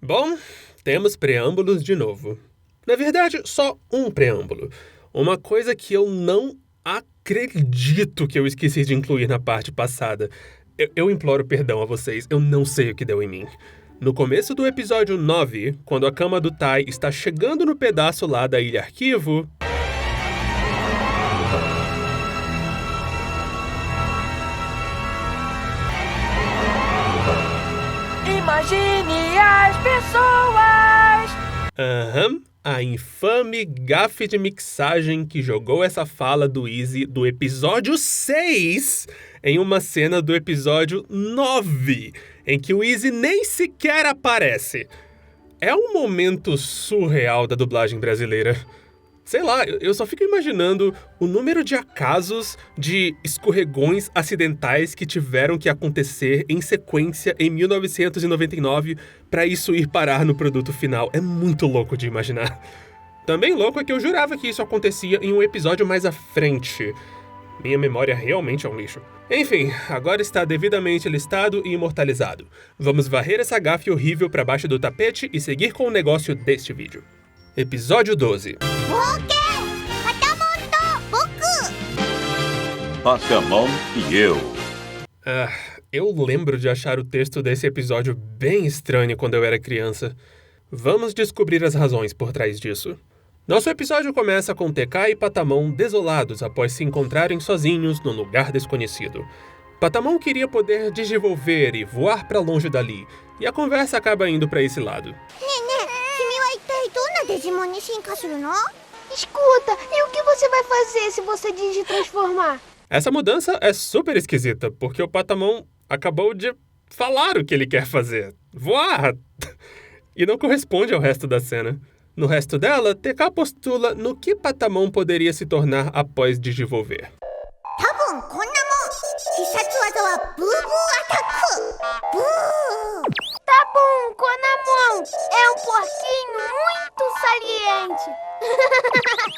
Bom, temos preâmbulos de novo. Na verdade, só um preâmbulo. Uma coisa que eu não acredito que eu esqueci de incluir na parte passada. Eu imploro perdão a vocês, eu não sei o que deu em mim. No começo do episódio 9, quando a cama do Tai está chegando no pedaço lá da Ilha Arquivo... Imagine as pessoas! A infame gafe de mixagem que jogou essa fala do Easy do episódio 6 em uma cena do episódio 9, em que o Easy nem sequer aparece. É um momento surreal da dublagem brasileira. Sei lá, eu só fico imaginando o número de acasos, de escorregões acidentais que tiveram que acontecer em sequência em 1999 para isso ir parar no produto final. É muito louco de imaginar. Também louco é que eu jurava que isso acontecia em um episódio mais à frente. Minha memória realmente é um lixo. Enfim, agora está devidamente listado e imortalizado. Vamos varrer essa gafe horrível para baixo do tapete e seguir com o negócio deste vídeo. Episódio 12. Patamon e eu. Eu lembro de achar o texto desse episódio bem estranho quando eu era criança. Vamos descobrir as razões por trás disso. Nosso episódio começa com TK e Patamon desolados após se encontrarem sozinhos num lugar desconhecido. Patamon queria poder digivolver e voar pra longe dali, e a conversa acaba indo pra esse lado. Escuta, e o que você vai fazer se você digitransformar? Essa mudança é super esquisita, porque o Patamon acabou de falar o que ele quer fazer. Voar! E não corresponde ao resto da cena. No resto dela, TK postula no que Patamon poderia se tornar após digivolver. Tabum Konamon é um porquinho muito saliente.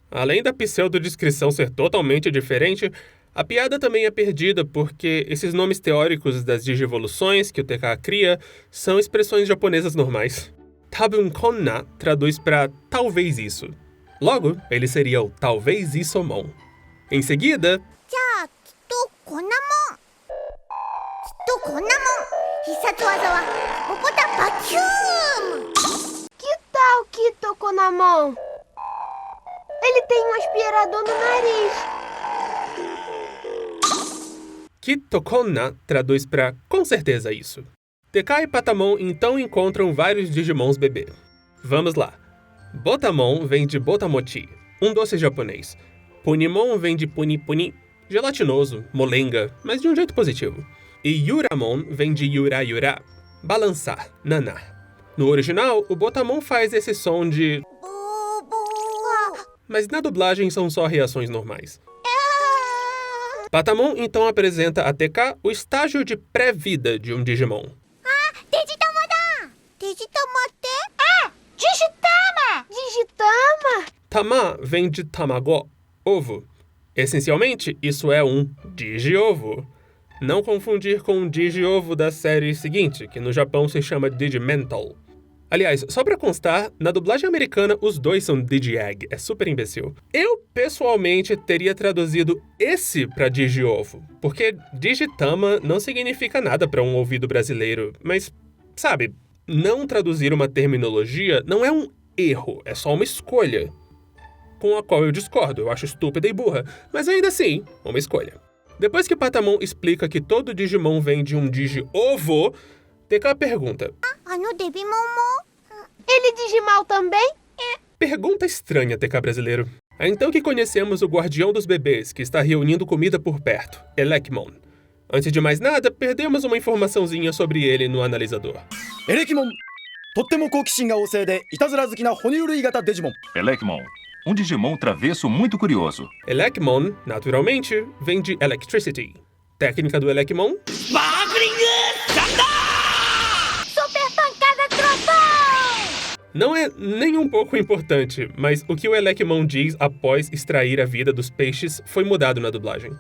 Além da pseudodescrição ser totalmente diferente, a piada também é perdida porque esses nomes teóricos das digivoluções que o TK cria são expressões japonesas normais. Tabun Konna traduz para talvez isso. Logo, ele seria o talvez Isomon. Em seguida... Que tal Kito Konamon? Ele tem um aspirador no nariz. Kito Konna traduz para com certeza isso. TK e Patamon então encontram vários Digimons bebê. Vamos lá. Botamon vem de Botamochi, um doce japonês. Punimon vem de Puni-Puni, gelatinoso, molenga, mas de um jeito positivo. E Yuramon vem de Yura-Yura, balançar, naná. No original, o Botamon faz esse som de... mas na dublagem são só reações normais. Patamon então apresenta a TK o estágio de pré-vida de um Digimon. Digitama! Digitama! Tama vem de tamago, ovo. Essencialmente, isso é um Digi-ovo. Não confundir com o Digi-ovo da série seguinte, que no Japão se chama Digimental. Aliás, só pra constar, na dublagem americana os dois são Digi-Egg, é super imbecil. Eu, pessoalmente, teria traduzido esse pra Digi-ovo, porque Digitama não significa nada pra um ouvido brasileiro, mas, sabe, não traduzir uma terminologia não é um erro, é só uma escolha. Com a qual eu discordo, eu acho estúpida e burra, mas ainda assim, uma escolha. Depois que Patamon explica que todo Digimon vem de um Digi-ovo, TK pergunta... Ele Digimal também? Pergunta estranha, TK brasileiro. É então que conhecemos o guardião dos bebês, que está reunindo comida por perto, Elecmon. Antes de mais nada, perdemos uma informaçãozinha sobre ele no analisador. Elecmon, とっても好奇心が旺盛でいたずら好きな哺乳類型デジモン。 Elecmon, um Digimon travesso muito curioso. Elecmon, naturalmente, vem de Electricity. Técnica do Elecmon... Super pancada trovão! Não é nem um pouco importante, mas o que o Elecmon diz após extrair a vida dos peixes foi mudado na dublagem.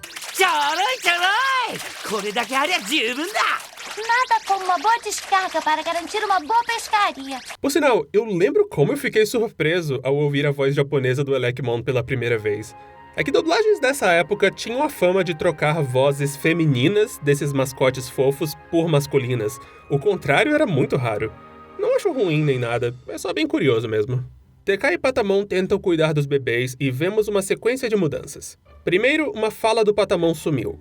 Nada como uma boa descarga para garantir uma boa pescaria. Por sinal, eu lembro como eu fiquei surpreso ao ouvir a voz japonesa do Elecmon pela primeira vez. É que dublagens dessa época tinham a fama de trocar vozes femininas desses mascotes fofos por masculinas. O contrário era muito raro. Não acho ruim nem nada, é só bem curioso mesmo. TK e Patamon tentam cuidar dos bebês e vemos uma sequência de mudanças. Primeiro, uma fala do Patamon sumiu.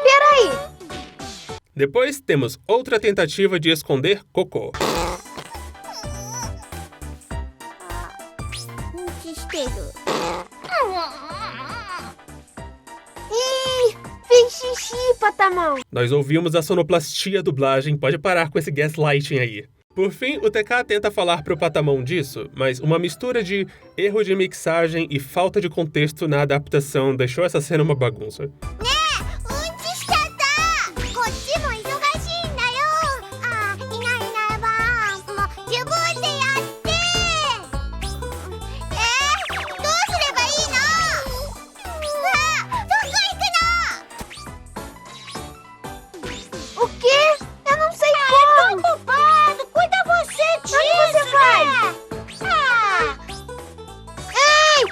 Peraí. Depois, temos outra tentativa de esconder Cocô. Ih, fez xixi, Patamon. Nós ouvimos a sonoplastia dublagem, pode parar com esse gaslighting aí. Por fim, o TK tenta falar pro Patamon disso, mas uma mistura de erro de mixagem e falta de contexto na adaptação deixou essa cena uma bagunça. O quê? Eu não sei como. Culpado, cuida você disso! Onde você vai? Ei!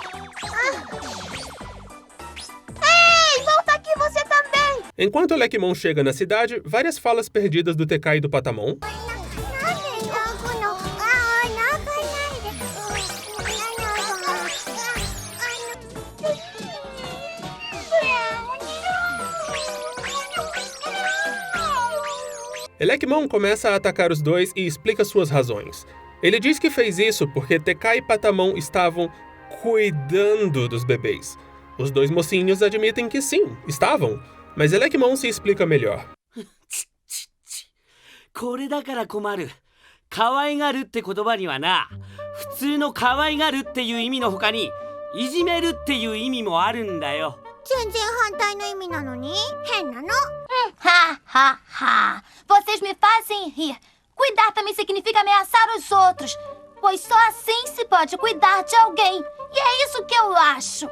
Ei, volta aqui você também. Enquanto o Elecmon chega na cidade, várias falas perdidas do TK e do Patamon. Elecmon começa a atacar os dois e explica suas razões. Ele diz que fez isso porque TK e Patamon estavam cuidando dos bebês. Os dois mocinhos admitem que sim, estavam, mas Elecmon se explica melhor. これだから困る。可愛がるって言葉にはな、普通の可愛がるっていう意味の他に、いじめるっていう意味もあるんだよ。全然反対の意味なのに変なの。Ha, ha, ha. Vocês me fazem rir. Cuidar também significa ameaçar os outros, pois só assim se pode cuidar de alguém. E é isso que eu acho.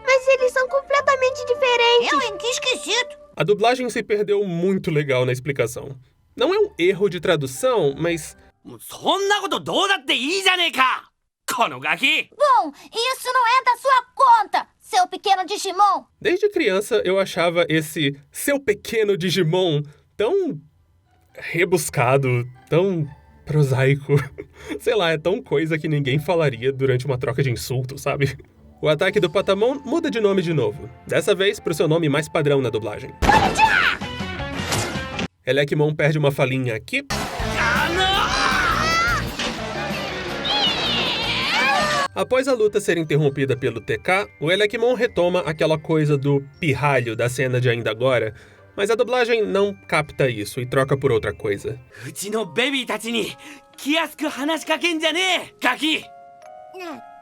Mas eles são completamente diferentes. Que esquisito. A dublagem se perdeu muito legal na explicação. Não é um erro de tradução, mas そんなことどうだっていいじゃねえかこのガキ Bom, isso não é da sua conta, seu pequeno Digimon. desde criança eu achava esse seu pequeno Digimon tão rebuscado, tão prosaico. Sei lá, é tão coisa que ninguém falaria durante uma troca de insultos, sabe? O ataque do Patamon muda de nome de novo. Dessa vez pro seu nome mais padrão na dublagem. Elecmon perde uma falinha aqui. Após a luta ser interrompida pelo TK, o Elecmon retoma aquela coisa do pirralho da cena de Ainda Agora, mas a dublagem não capta isso e troca por outra coisa. うちのベビーたちに気安く話しかけんじゃねえガキねえ、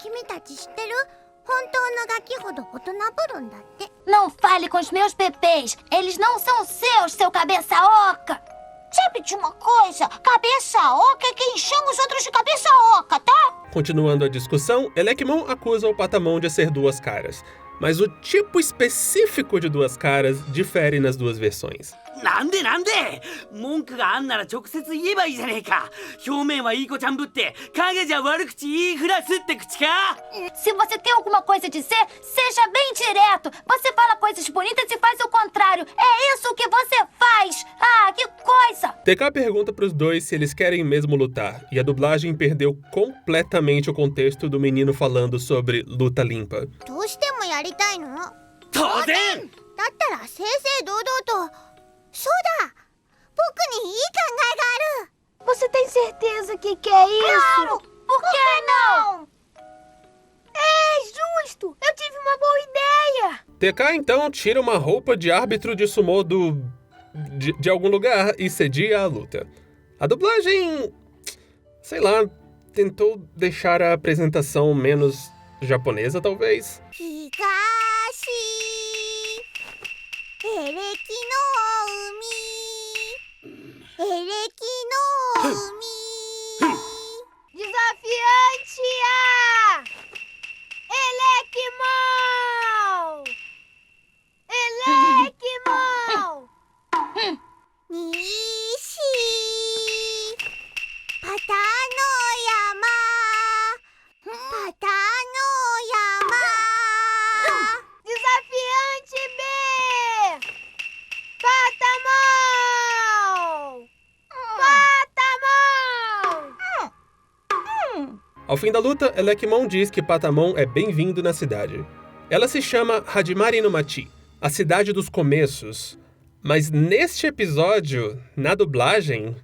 君たち知ってる？本当のガキほど大人ぶるんだって。Não fale com os meus bebês. Eles não são seus, seu cabeça oca. Sabe de uma coisa? Cabeça oca é quem chama os outros de cabeça oca, tá? Continuando a discussão, Elecmon acusa o Patamon de ser duas caras, mas o tipo específico de duas caras difere nas duas versões. なんで文句があんなら直接言えばいいじゃねえか表面はいい子ちゃんぶって影じゃ悪口言いふらすって口か Se você tem alguma coisa a dizer, seja bem direto. Você fala coisas bonitas e faz o contrário. É isso que você faz. Ah, que coisa! TK pergunta pros dois se eles querem mesmo lutar, e a dublagem perdeu completamente o contexto do menino falando sobre luta limpa. どうしてもやりたいの？当然だったら正々堂々と。そうだ！僕にいい考えがある！ Você tem certeza que quer isso? Claro! Por que não? É justo! Eu tive uma boa ideia! TK então tira uma roupa de árbitro de sumô de algum lugar e cedia a luta. A dublagem, sei lá, tentou deixar a apresentação menos japonesa, talvez. エレキの海エレキの海 Desafiante-a! Elecmon! Elecmon! Ao fim da luta, Elecmon diz que Patamon é bem-vindo na cidade. Ela se chama Hajimari no Machi, a cidade dos começos. Mas neste episódio, na dublagem...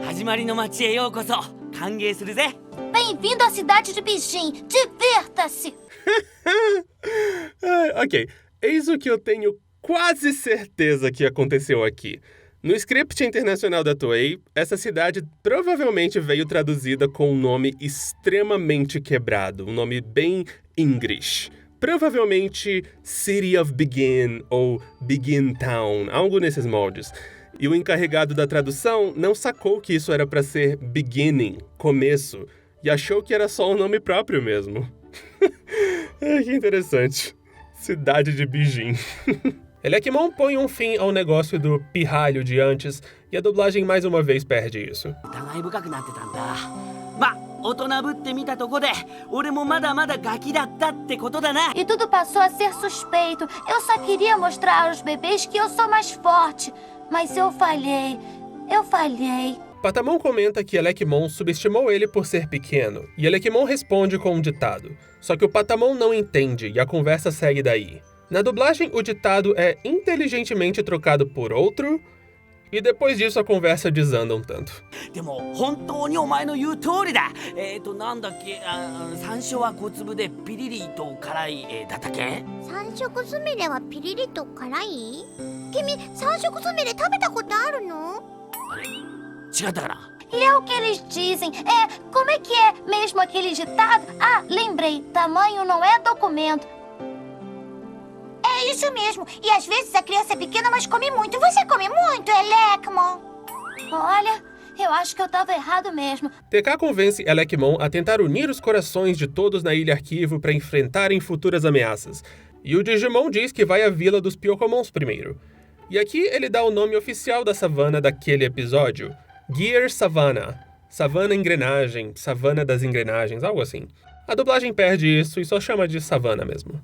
Hajimari no Machi e yokoso. Kangei suru ze. Bem-vindo à cidade de Bijin. Divirta-se. Ok, eis o que eu tenho quase certeza que aconteceu aqui. No script internacional da Toei, essa cidade provavelmente veio traduzida com um nome extremamente quebrado, um nome bem English. Provavelmente City of Begin ou Begin Town, algo nesses moldes. E o encarregado da tradução não sacou que isso era para ser beginning, começo, e achou que era só um nome próprio mesmo. Que interessante. Cidade de Bijin. Elecmon põe um fim ao negócio do pirralho de antes, e a dublagem mais uma vez perde isso. E tudo passou a ser suspeito. Eu só queria mostrar aos bebês que eu sou mais forte. Mas eu falhei. Patamon comenta que Elecmon subestimou ele por ser pequeno, e Elecmon responde com um ditado. Só que o Patamon não entende, e a conversa segue daí. Na dublagem, o ditado é inteligentemente trocado por outro, e depois disso a conversa desanda um tanto. E é o que eles dizem. Como é que é mesmo aquele ditado? Ah, lembrei. Tamanho não é documento. É isso mesmo. E às vezes a criança é pequena, mas come muito. Você come muito, Elecmon? Olha, eu acho que eu tava errado mesmo. TK convence Elecmon a tentar unir os corações de todos na Ilha Arquivo para enfrentarem futuras ameaças. E o Digimon diz que vai à Vila dos Pyokomons primeiro. E aqui ele dá o nome oficial da savana daquele episódio. Gear Savannah. Savana Engrenagem, Savana das Engrenagens, algo assim. A dublagem perde isso e só chama de savana mesmo.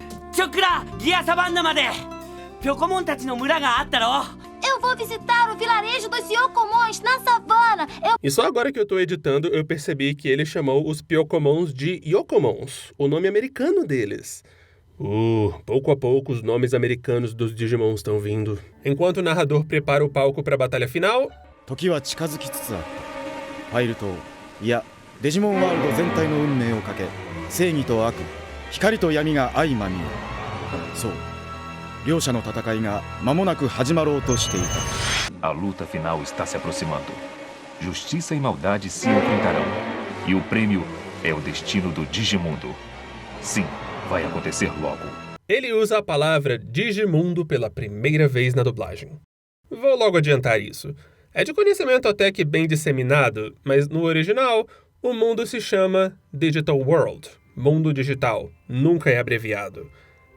Eu vou visitar o vilarejo dos Yokomons na savana. E só agora que eu tô editando, eu percebi que ele chamou os Pyokomons de Yokomons, o nome americano deles. Pouco a pouco os nomes americanos dos Digimons estão vindo. Enquanto o narrador prepara o palco para a batalha final... 時は近づきつつあった。ファイルといやデジモンワールド全体の運命をかけ正義と悪光と闇が相まみえる。そう両者の戦いが間もなく始まろうとしていた。 A luta final está se aproximando. Justiça e maldade se enfrentarão. E o prêmio é o destino do Digimundo. Sim, vai acontecer logo. Ele usa a palavra Digimundo pela primeira vez na dublagem. Vou logo adiantar isso. É de conhecimento até que bem disseminado, mas no original, o mundo se chama Digital World, mundo digital, nunca é abreviado.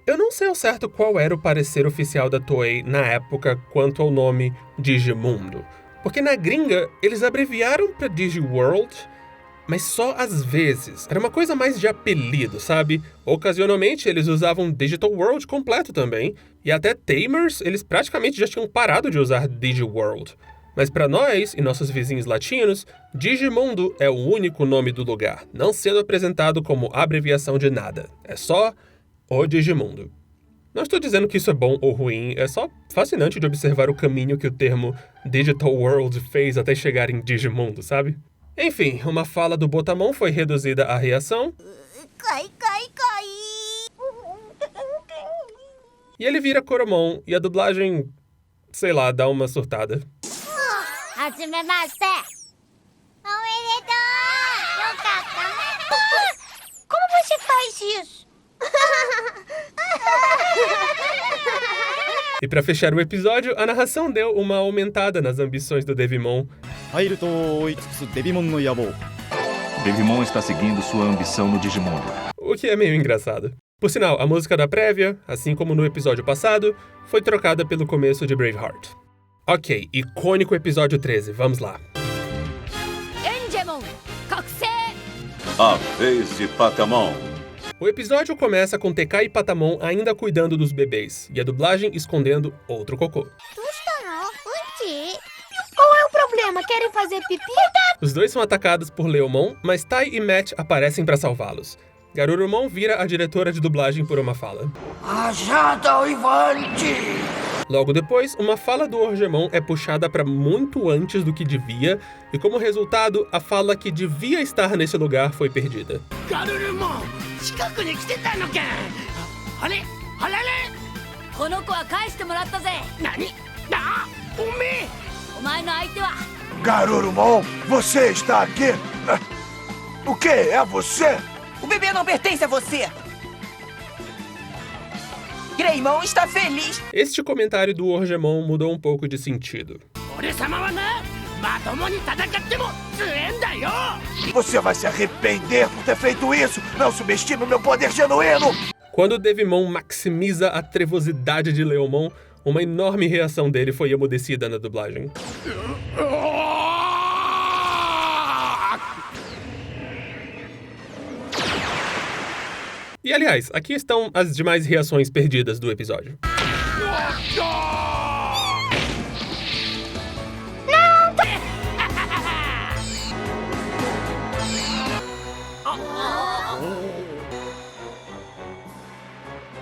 Eu não sei ao certo qual era o parecer oficial da Toei na época quanto ao nome Digimundo, porque na gringa eles abreviaram para Digiworld, mas só às vezes. Era uma coisa mais de apelido, sabe? Ocasionalmente eles usavam Digital World completo também, e até Tamers eles praticamente já tinham parado de usar Digiworld. Mas para nós e nossos vizinhos latinos, Digimundo é o único nome do lugar, não sendo apresentado como abreviação de nada. É só o Digimundo. Não estou dizendo que isso é bom ou ruim, é só fascinante de observar o caminho que o termo Digital World fez até chegar em Digimundo, sabe? Enfim, uma fala do Botamon foi reduzida à reação. E ele vira Koromon, e a dublagem, sei lá, dá uma surtada. Como você faz isso? E pra fechar o episódio, a narração deu uma aumentada nas ambições do Devimon. ファイルとを追い尽くすデビモンの野望。 Devimon está seguindo sua ambição no Digimundo. O que é meio engraçado. Por sinal, a música da prévia, assim como no episódio passado, foi trocada pelo começo de Braveheart. Ok, icônico episódio 13, vamos lá. A vez de Patamon. O episódio começa com TK e Patamon ainda cuidando dos bebês, e a dublagem escondendo outro cocô. Qual é o problema? Querem fazer pipi? Os dois são atacados por Leomon, mas Tai e Matt aparecem para salvá-los. Garurumon vira a diretora de dublagem por uma fala. Ajuda o Ivante! Logo depois, uma fala do Orgemon é puxada para muito antes do que devia, e como resultado, a fala que devia estar nesse lugar foi perdida. Garurumon! Garurumon, você está aqui? O que? É você? O bebê não pertence a você! Greymon está feliz! Este comentário do Orgemon mudou um pouco de sentido. Você vai se arrepender por ter feito isso! Não subestime o meu poder genuíno! Quando Devimon maximiza a trevosidade de Leomon, uma enorme reação dele foi emudecida na dublagem. E aliás, aqui estão as demais reações perdidas do episódio.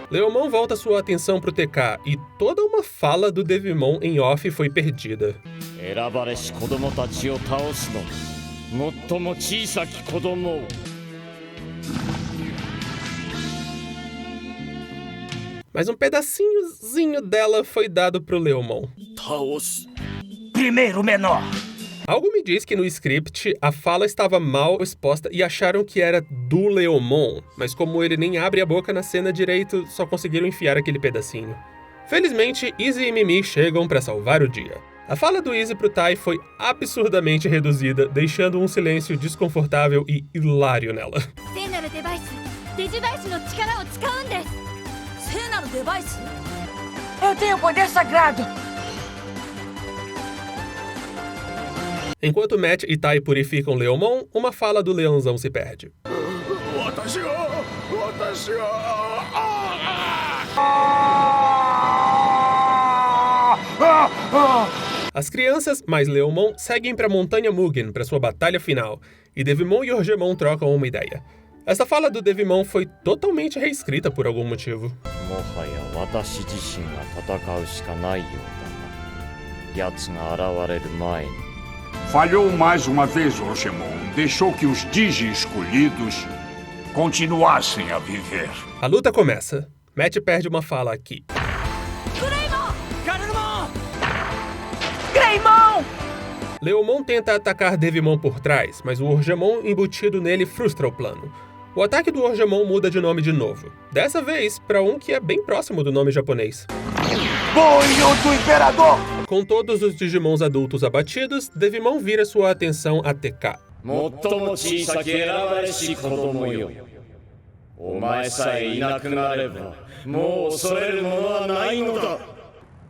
Leomon volta sua atenção pro TK e toda uma fala do Devimon em off foi perdida. Mas um pedacinhozinho dela foi dado pro Leomon. Primeiro menor! Algo me diz que no script a fala estava mal exposta e acharam que era do Leomon, mas como ele nem abre a boca na cena direito, só conseguiram enfiar aquele pedacinho. Felizmente, Izzy e Mimi chegam pra salvar o dia. A fala do Izzy pro Tai foi absurdamente reduzida, deixando um silêncio desconfortável e hilário nela. Eu tenho poder sagrado! Enquanto Matt e Tai purificam Leomon, uma fala do leãozão se perde. As crianças, mais Leomon, seguem para a Montanha Mugen para sua batalha final, e Devimon e Orgemon trocam uma ideia. Essa fala do Devimon foi totalmente reescrita por algum motivo. Falhou mais uma vez, Orgemon. Deixou que os Digi escolhidos continuassem a viver. A luta começa. Matt perde uma fala aqui. Greymon! Leomon tenta atacar Devimon por trás, mas o Orgemon embutido nele frustra o plano. O ataque do Orgemon muda de nome de novo. Dessa vez, para um que é bem próximo do nome japonês. Punho do Imperador! Com todos os Digimons adultos abatidos, Devimon vira sua atenção a TK.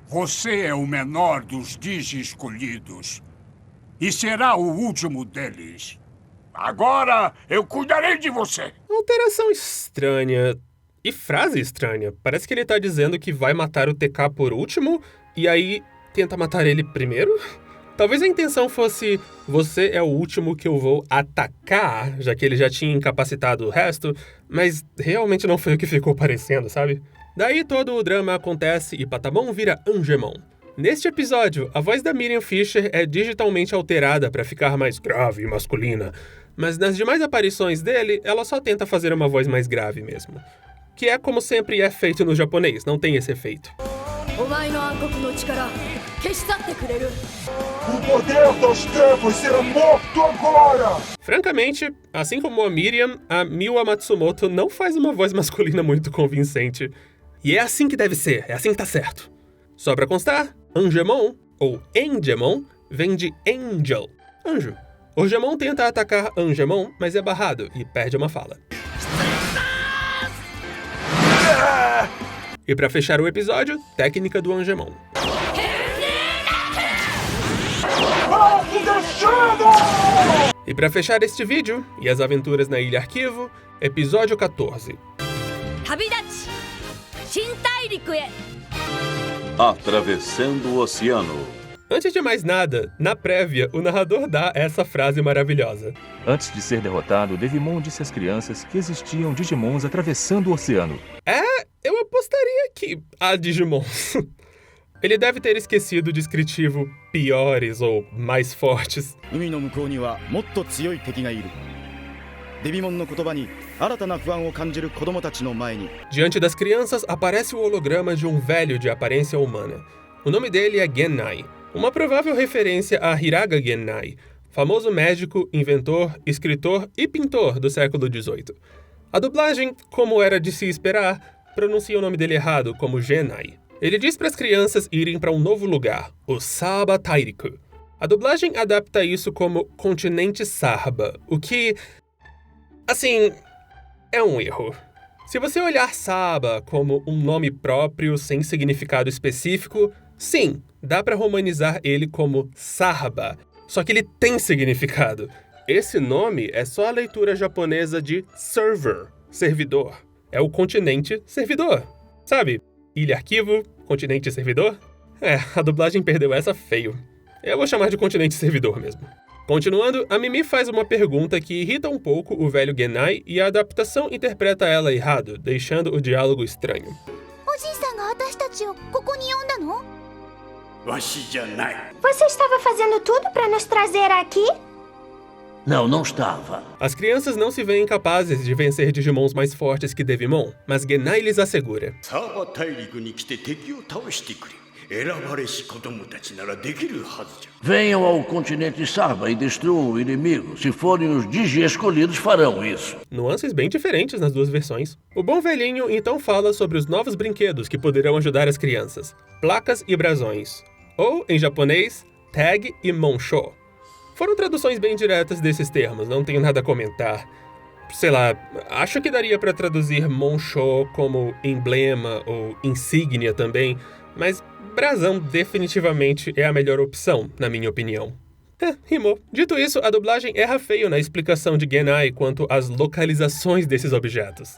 Você é o menor dos Digi escolhidos. E será o último deles. Agora eu cuidarei de você. Alteração estranha. E frase estranha. Parece que ele tá dizendo que vai matar o TK por último, e aí tenta matar ele primeiro? Talvez a intenção fosse, você é o último que eu vou atacar, já que ele já tinha incapacitado o resto, mas realmente não foi o que ficou parecendo, sabe? Daí todo o drama acontece e Patamon vira Angemon. Neste episódio, a voz da Miriam Fisher é digitalmente alterada para ficar mais grave e masculina, mas nas demais aparições dele, ela só tenta fazer uma voz mais grave mesmo. Que é como sempre é feito no japonês, não tem esse efeito. O poder das trevas será morto agora! Francamente, assim como a Miriam, a Miwa Matsumoto não faz uma voz masculina muito convincente. E é assim que deve ser, é assim que tá certo. Só pra constar, Angemon, ou Engemon, vem de Angel, anjo. Orgemon tenta atacar Angemon, mas é barrado e perde uma fala. E pra fechar o episódio, técnica do Angemon. E pra fechar este vídeo, e as aventuras na Ilha Arquivo, episódio 14. Atravessando o oceano. Antes de mais nada, na prévia, o narrador dá essa frase maravilhosa. Antes de ser derrotado, Devimon disse às crianças que existiam Digimons atravessando o oceano. Eu apostaria que há Digimons. Ele deve ter esquecido o descritivo piores ou mais fortes. Diante das crianças, aparece o holograma de um velho de aparência humana. O nome dele é Gennai, uma provável referência a Hiraga Gennai, famoso médico, inventor, escritor e pintor do século XVIII. A dublagem, como era de se esperar, pronuncia o nome dele errado, como Gennai. Ele diz para as crianças irem para um novo lugar, o Saba Tairiku. A dublagem adapta isso como Continente Sarba, o que, assim, é um erro. Se você olhar Saba como um nome próprio sem significado específico, sim, dá para romanizar ele como Sarba, só que ele tem significado. Esse nome é só a leitura japonesa de server, servidor. É o continente servidor, sabe? Ilha arquivo, continente servidor? A dublagem perdeu essa feio. Eu vou chamar de continente servidor mesmo. Continuando, a Mimi faz uma pergunta que irrita um pouco o velho Gennai e a adaptação interpreta ela errado, deixando o diálogo estranho. Você estava fazendo tudo para nos trazer aqui? Não estava. As crianças não se veem capazes de vencer Digimons mais fortes que Devimon, mas Gennai lhes assegura. Venham ao continente Sarba e destruam o inimigo. Se forem os Digi escolhidos, farão isso. Nuances bem diferentes nas duas versões. O bom velhinho então fala sobre os novos brinquedos que poderão ajudar as crianças. Placas e brasões. Ou, em japonês, tag e monsho. Foram traduções bem diretas desses termos, não tenho nada a comentar. Sei lá, acho que daria para traduzir monsho como emblema ou insígnia também, mas brasão definitivamente é a melhor opção, na minha opinião. Rimou. Dito isso, a dublagem erra feio na explicação de Gennai quanto às localizações desses objetos.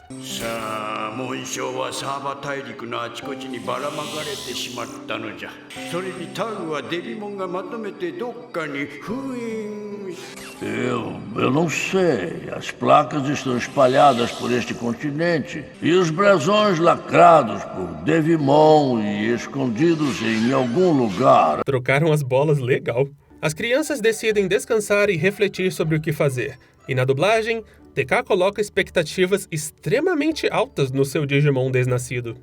Eu não sei. As placas estão espalhadas por este continente e os brasões lacrados por Devimon e escondidos em algum lugar. Trocaram as bolas legal. As crianças decidem descansar e refletir sobre o que fazer. E na dublagem, TK coloca expectativas extremamente altas no seu Digimon desnascido.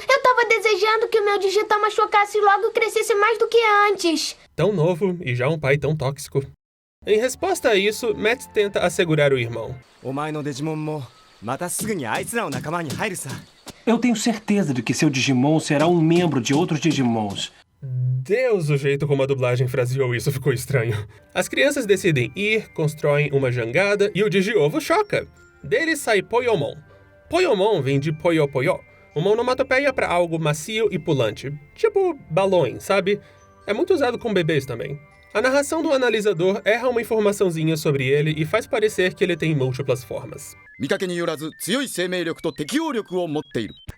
Eu tava desejando que o meu Digitama machucasse logo e crescesse mais do que antes. Tão novo e já um pai tão tóxico. Em resposta a isso, Matt tenta assegurar o irmão. Eu tenho certeza de que seu Digimon será um membro de outros Digimons. Deus, o jeito como a dublagem fraseou isso ficou estranho. As crianças decidem ir, constroem uma jangada e o Digiovo choca. Dele sai Poyomon. Poyomon vem de Poyo Poyo, uma onomatopeia para algo macio e pulante, tipo balões, sabe? É muito usado com bebês também. A narração do analisador erra uma informaçãozinha sobre ele e faz parecer que ele tem múltiplas formas.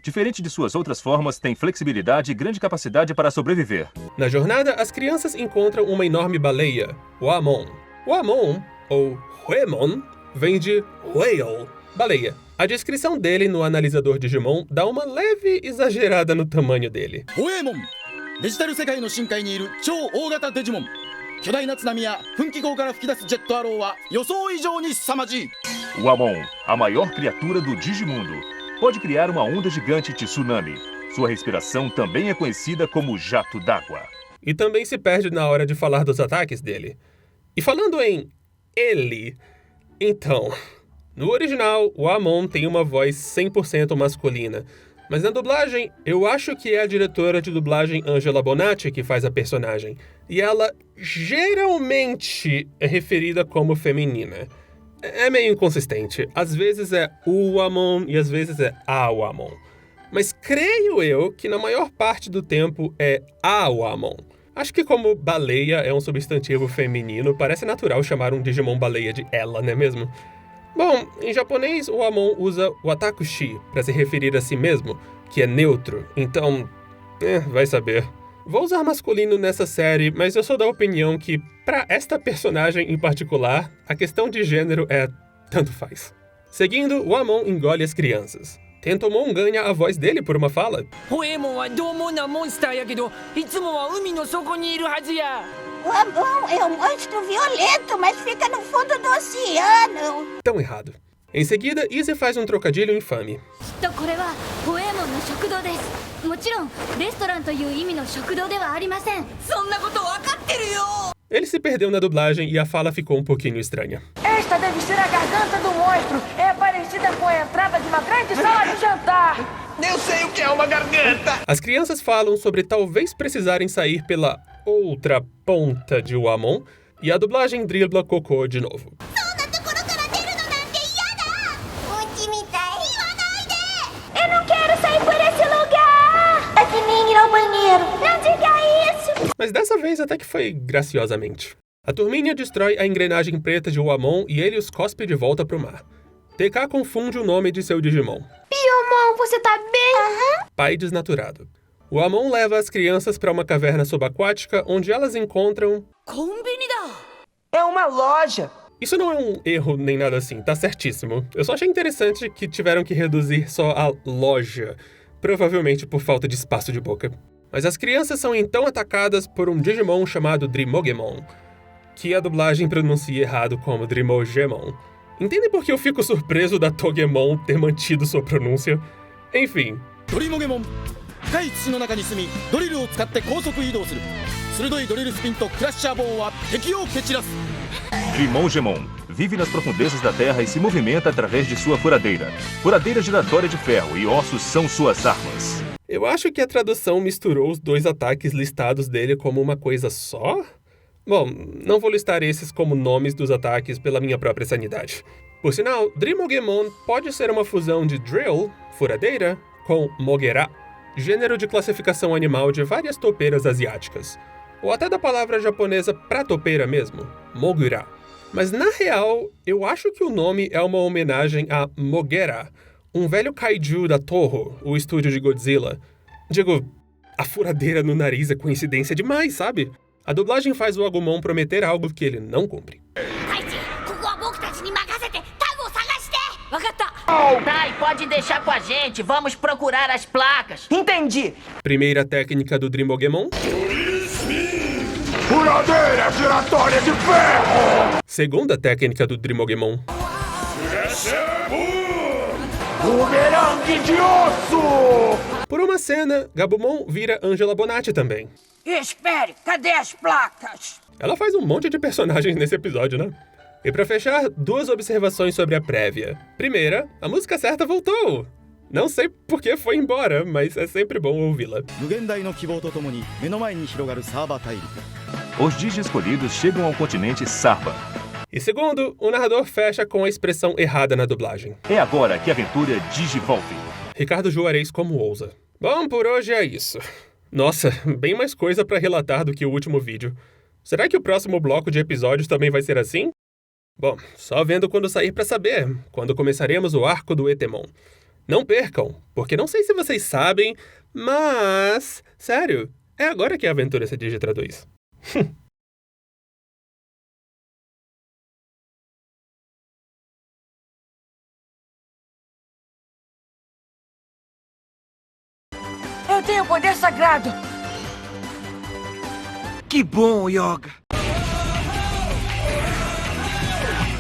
Diferente de suas outras formas, tem flexibilidade e grande capacidade para sobreviver. Na jornada, as crianças encontram uma enorme baleia, o Amon. O Amon, ou Huemon, vem de whale, baleia. A descrição dele no analisador Digimon dá uma leve exagerada no tamanho dele. Huemon! Digital 世界の深海にいる超大型デジモン。巨大な津波や噴気口から吹き出すジェットアローは予想以上に凄まじい。O Amon, a maior criatura do Digimundo, pode criar uma onda gigante de tsunami. Sua respiração também é conhecida como jato d'água. E também se perde na hora de falar dos ataques dele. E falando em ele, então, no original, o Amon tem uma voz 100% masculina. Mas na dublagem, eu acho que é a diretora de dublagem Angela Bonatti que faz a personagem. E ela geralmente é referida como feminina. É meio inconsistente. Às vezes é o Amon e às vezes é a Amon. Mas creio eu que na maior parte do tempo é a Amon. Acho que como baleia é um substantivo feminino, parece natural chamar um Digimon baleia de ela, não é mesmo? Bom, em japonês, o Amon usa o Watakushi para se referir a si mesmo, que é neutro, então... vai saber. Vou usar masculino nessa série, mas eu sou da opinião que, pra esta personagem em particular, a questão de gênero é tanto faz. Seguindo, o Amon engole as crianças. Tentomon ganha a voz dele por uma fala. O Amon é um monstro violento, mas fica no fundo do oceano. Tão errado. Em seguida, Izzy faz um trocadilho infame. Ele se perdeu na dublagem e a fala ficou um pouquinho estranha. Esta deve ser a garganta do monstro. É parecida com a entrada de uma grande sala de jantar. Eu sei o que é uma garganta. As crianças falam sobre talvez precisarem sair pela outra ponta de Wamon, e a dublagem dribla Cocô de novo. Eu não quero sair por esse lugar! É que nem ir ao banheiro. Não diga isso! Mas dessa vez até que foi graciosamente. A turminha destrói a engrenagem preta de Wamon e ele os cospe de volta pro mar. TK confunde o nome de seu Digimon. Piomon, você tá bem? Pai desnaturado. O Amon leva as crianças para uma caverna subaquática onde elas encontram... É uma loja. Isso não é um erro nem nada assim, tá certíssimo. Eu só achei interessante que tiveram que reduzir só a loja, provavelmente por falta de espaço de boca. Mas as crianças são então atacadas por um Digimon chamado Drimogemon, que a dublagem pronuncia errado como Drimogemon. Entendem por que eu fico surpreso da Togemon ter mantido sua pronúncia? Enfim. Drimogemon. Drimogemon vive nas profundezas da Terra e se movimenta através de sua furadeira. Furadeira giratória de ferro e ossos são suas armas. Eu acho que a tradução misturou os dois ataques listados dele como uma coisa só? Bom, não vou listar esses como nomes dos ataques pela minha própria sanidade. Por sinal, Drimogemon pode ser uma fusão de drill, furadeira, com mogera, gênero de classificação animal de várias topeiras asiáticas. Ou até da palavra japonesa pra topeira mesmo, mogura. Mas na real, eu acho que o nome é uma homenagem a Mogera, um velho kaiju da Toho, o estúdio de Godzilla. Digo, a furadeira no nariz é coincidência demais, sabe? A dublagem faz o Agumon prometer algo que ele não cumpre. Tai, pode deixar com a gente. Vamos procurar as placas. Entendi. Primeira técnica do Drimogemon. Furadeira giratória de ferro! Segunda técnica do Drimogemon. Bumerangue de osso! Por uma cena, Gabumon vira Angela Bonatti também. Espere, cadê as placas? Ela faz um monte de personagens nesse episódio, né? E pra fechar, duas observações sobre a prévia. Primeira, a música certa voltou! Não sei por que foi embora, mas é sempre bom ouvi-la. Os Digi escolhidos chegam ao continente Sarba. E segundo, o narrador fecha com a expressão errada na dublagem. É agora que a aventura digivolve. Ricardo Juarez como ousa. Bom, por hoje é isso. Nossa, bem mais coisa pra relatar do que o último vídeo. Será que o próximo bloco de episódios também vai ser assim? Bom, só vendo quando sair pra saber, quando começaremos o arco do Etemon. Não percam, porque não sei se vocês sabem, mas... sério, é agora que a aventura se digitraduz. Eu tenho poder sagrado. Que bom, Yoga.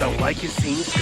Don't like your scenes?